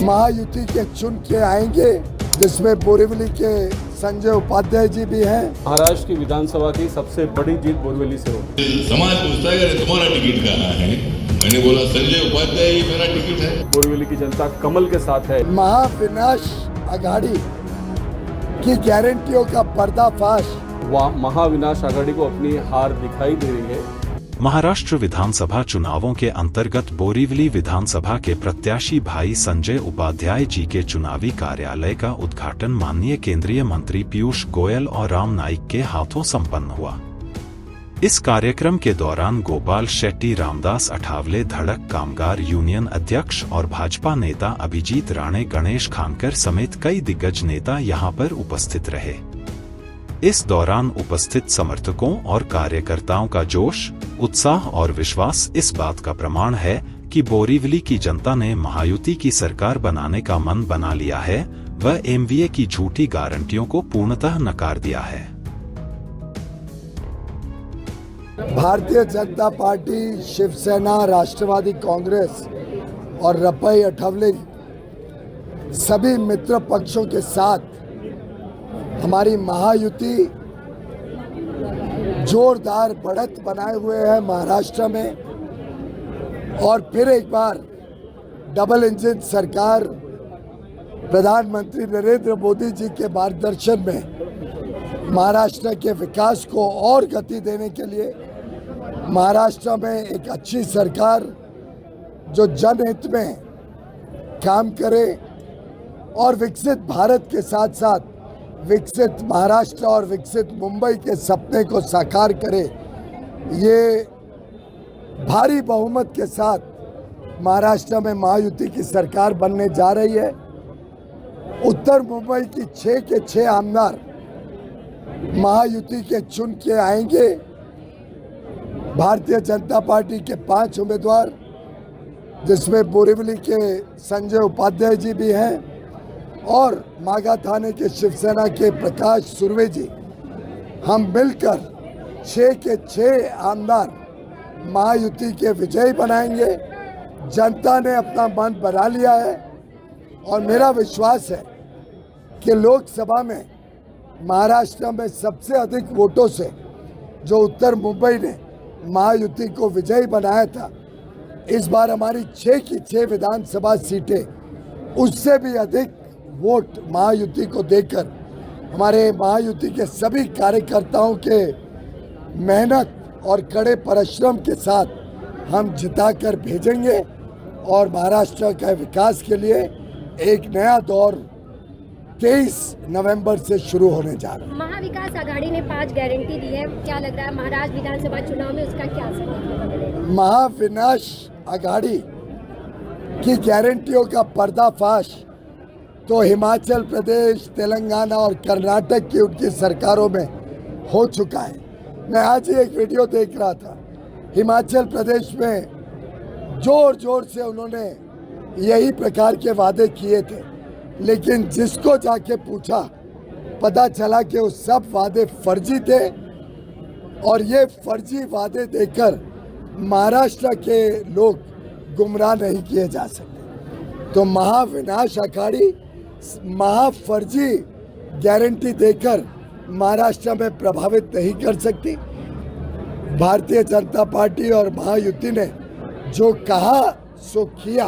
महायुति के चुन के आएंगे, जिसमें बोरीवली के संजय उपाध्याय जी भी हैं। महाराष्ट्र की विधानसभा की सबसे बड़ी जीत बोरीवली से होगी। समाज पूछता है कि तुम्हारा टिकट कहाँ है, मैंने बोला संजय उपाध्याय ही मेरा टिकट है। बोरीवली की जनता कमल के साथ है। महाविनाश अघाड़ी की गारंटियों का पर्दाफाश। महाविनाश आघाड़ी को अपनी हार दिखाई दे रही है। महाराष्ट्र विधानसभा चुनावों के अंतर्गत बोरीवली विधानसभा के प्रत्याशी भाई संजय उपाध्याय जी के चुनावी कार्यालय का उद्घाटन माननीय केंद्रीय मंत्री पीयूष गोयल और राम नाईक के हाथों संपन्न हुआ। इस कार्यक्रम के दौरान गोपाल शेट्टी, रामदास अठावले, धड़क कामगार यूनियन अध्यक्ष और भाजपा नेता अभिजीत राणे, गणेश खानकर समेत कई दिग्गज नेता यहां पर उपस्थित रहे। इस दौरान उपस्थित समर्थकों और कार्यकर्ताओं का जोश, उत्साह और विश्वास इस बात का प्रमाण है कि बोरीवली की जनता ने महायुति की सरकार बनाने का मन बना लिया है व एमवीए की झूठी गारंटियों को पूर्णतः नकार दिया है। भारतीय जनता पार्टी, शिवसेना, राष्ट्रवादी कांग्रेस और रपई अठावले सभी मित्र पक्षों के साथ हमारी महायुति जोरदार बढ़त बनाए हुए है महाराष्ट्र में। और फिर एक बार डबल इंजन सरकार प्रधानमंत्री नरेंद्र मोदी जी के मार्गदर्शन में महाराष्ट्र के विकास को और गति देने के लिए महाराष्ट्र में एक अच्छी सरकार जो जनहित में काम करे और विकसित भारत के साथ साथ विकसित महाराष्ट्र और विकसित मुंबई के सपने को साकार करे, ये भारी बहुमत के साथ महाराष्ट्र में महायुति की सरकार बनने जा रही है। उत्तर मुंबई की 6 के 6 आमदार महायुति के चुन के आएंगे। भारतीय जनता पार्टी के 5 उम्मीदवार, जिसमें बोरीवली के संजय उपाध्याय जी भी हैं और मागा थाने के शिवसेना के प्रकाश सुर्वे जी, हम मिलकर 6 के 6 आमदार महायुति के विजयी बनाएंगे। जनता ने अपना मन बना लिया है और मेरा विश्वास है कि लोकसभा में महाराष्ट्र में सबसे अधिक वोटों से जो उत्तर मुंबई ने महायुति को विजयी बनाया था, इस बार हमारी 6 की 6 विधानसभा सीटें उससे भी अधिक वोट महायुति को देकर हमारे महायुति के सभी कार्यकर्ताओं के मेहनत और कड़े परिश्रम के साथ हम जिताकर भेजेंगे और महाराष्ट्र के विकास के लिए एक नया दौर 23 नवंबर से शुरू होने जा रहा है। महाविकास आघाड़ी ने 5 गारंटी दी है, क्या लग रहा है महाराष्ट्र विधानसभा चुनाव में उसका क्या असर? महाविनाश अघाड़ी की गारंटियों का पर्दाफाश तो हिमाचल प्रदेश, तेलंगाना और कर्नाटक की उनकी सरकारों में हो चुका है। मैं आज ही एक वीडियो देख रहा था, हिमाचल प्रदेश में जोर जोर से उन्होंने यही प्रकार के वादे किए थे, लेकिन जिसको जाके पूछा पता चला कि वो सब वादे फर्जी थे और ये फर्जी वादे देकर महाराष्ट्र के लोग गुमराह नहीं किए जा सकते। तो महाविनाश अघाड़ी महाफर्जी गारंटी देकर महाराष्ट्र में प्रभावित नहीं कर सकती। भारतीय जनता पार्टी और महायुति ने जो कहा सो किया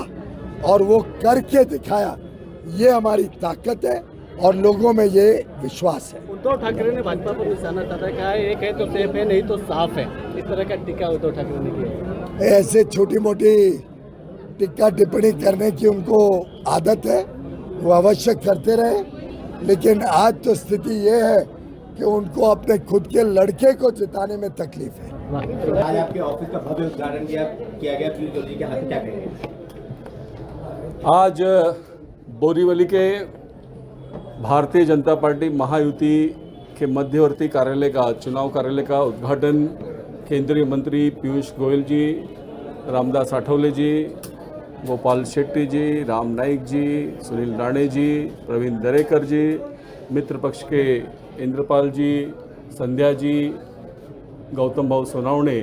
और वो करके दिखाया, ये हमारी ताकत है और लोगों में ये विश्वास है। उद्धव ठाकरे ने भाजपा पर निशाना साधा, कहा एक है तो सेफ है, नहीं तो साफ है, इस तरह का टीका उद्धव ठाकरे ने किया। ऐसे छोटी मोटी टिक्का टिप्पणी करने की उनको आदत है, वो अवश्य करते रहे, लेकिन आज तो स्थिति ये है कि उनको अपने खुद के लड़के को जिताने में तकलीफ है। आज आपके ऑफिस का भव्य उद्घाटन किया गया, पीयूष गोयल जी के हाथ में, क्या कहेंगे? आज बोरीवली के भारतीय जनता पार्टी महायुति के मध्यवर्ती कार्यालय का, चुनाव कार्यालय का उद्घाटन केंद्रीय मंत्री पीयूष गोयल जी, रामदास अठावले जी, गोपाल शेट्टी जी, राम नाईक जी, सुनील राणे जी, प्रवीण दरेकर जी, मित्र पक्ष के इंद्रपाल जी, संध्या जी, गौतम भाऊ सोनावणे,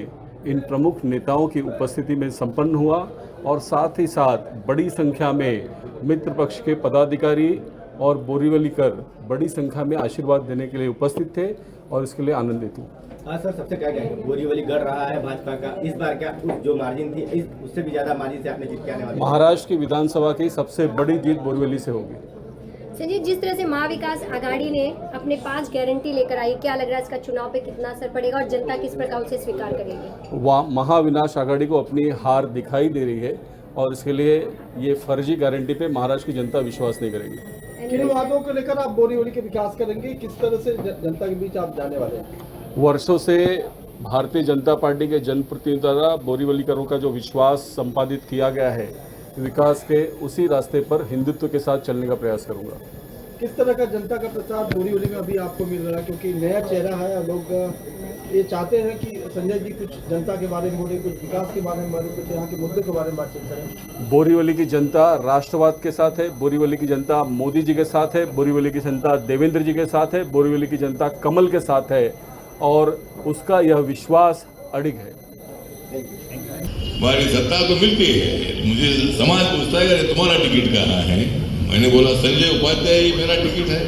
इन प्रमुख नेताओं की उपस्थिति में संपन्न हुआ और साथ ही साथ बड़ी संख्या में मित्र पक्ष के पदाधिकारी और बोरीवलीकर बड़ी संख्या में आशीर्वाद देने के लिए उपस्थित थे और इसके लिए आनंदित हूँ। हाँ सर, सबसे क्या कहेंगे, बोरीवली गढ़ रहा है भाजपा का, इस बार क्या जो मार्जिन थी उससे भी ज्यादा मार्जिन से आपने जीत के आने वाली? महाराष्ट्र की विधानसभा की सबसे बड़ी जीत बोरीवली से होगी। संजय, जिस तरह से महाविकास आघाड़ी ने अपने 5 गारंटी लेकर आई, क्या लग रहा है इसका चुनाव पे कितना असर पड़ेगा और जनता किस प्रकार उसे स्वीकार करेगी? महाविनाश आघाड़ी को अपनी हार दिखाई दे रही है और इसके लिए ये फर्जी गारंटी पे महाराष्ट्र की जनता विश्वास नहीं करेगी। किन वादों को लेकर आप बोरीवली के विकास करेंगे, किस तरह से जनता के बीच आप जाने वाले हैं? वर्षों से भारतीय जनता पार्टी के जनप्रतिनिधियों द्वारा बोरीवलीकरों का जो विश्वास संपादित किया गया है, विकास के उसी रास्ते पर हिंदुत्व के साथ चलने का प्रयास करूंगा। किस तरह का जनता का प्रचार बोरीवली में अभी आपको मिल रहा है, क्योंकि नया चेहरा है और लोग ये चाहते हैं कि संजय जी कुछ जनता के बारे में बोले, कुछ विकास के बारे में बोले, कुछ यहाँ के मुद्दे के बारे में बातचीत करें? बोरीवली की जनता राष्ट्रवाद के साथ है, बोरीवली की जनता मोदी जी के साथ है, बोरीवली की जनता देवेंद्र जी के साथ है, बोरीवली की जनता कमल के साथ है और उसका यह विश्वास अडिग है। हमारी सत्ता तो मिलती है, मुझे समाज पूछता है अरे तुम्हारा टिकट कहाँ है, मैंने बोला संजय उपाध्याय ही मेरा टिकट है।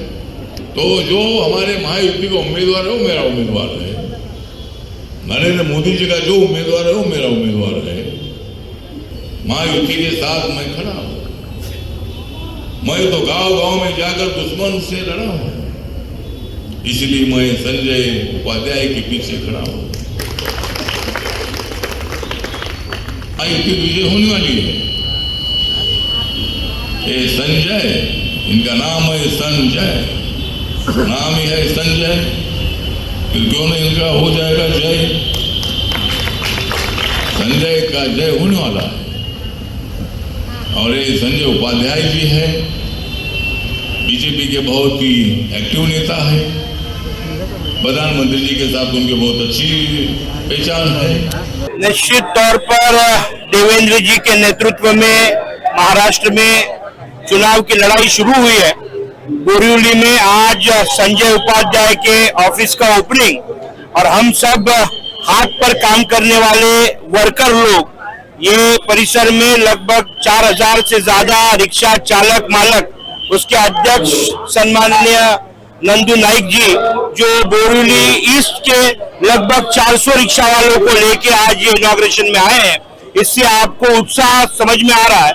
तो जो हमारे महायुति का उम्मीदवार है वो मेरा उम्मीदवार है, नरेंद्र मोदी जी का जो उम्मीदवार है वो मेरा उम्मीदवार है। महायुति के साथ मैं खड़ा हूँ। मैं तो गांव-गांव में जाकर दुश्मन से लड़ा हूँ, इसलिए मैं संजय उपाध्याय के पीछे खड़ा हूँ। आयुति विजय होने वाली है। ये संजय, इनका नाम है संजय, नाम ही है संजय, फिर क्यों नहीं इनका हो जाएगा जय। संजय का जय होने वाला है और ये संजय उपाध्याय जी है, बीजेपी के बहुत ही एक्टिव नेता है, प्रधानमंत्री जी के साथ उनकी बहुत अच्छी पहचान है। निश्चित तौर पर देवेंद्र जी के नेतृत्व में महाराष्ट्र में चुनाव की लड़ाई शुरू हुई है। बोरीवली में आज संजय उपाध्याय के ऑफिस का ओपनिंग और हम सब हाथ पर काम करने वाले वर्कर लोग, ये परिसर में लगभग 4000 से ज्यादा रिक्शा चालक मालक, उसके अध्यक्ष सम्माननीय नंदू नाइक जी, जो बोरीवली ईस्ट के लगभग 400 रिक्शा वालों को लेके आज ये इनॉग्रेशन में आए हैं, इससे आपको उत्साह समझ में आ रहा है।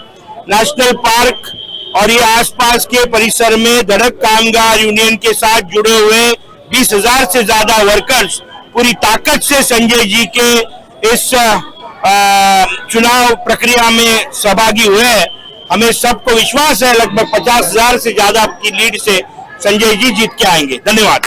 नेशनल पार्क और ये आसपास के परिसर में धड़क कामगार यूनियन के साथ जुड़े हुए 20,000 से ज्यादा वर्कर्स पूरी ताकत से संजय जी के इस चुनाव प्रक्रिया में सहभागी हुए हैं। हमें सबको विश्वास है लगभग 50,000 से ज्यादा की लीड से संजय जी जीत के आएंगे। धन्यवाद।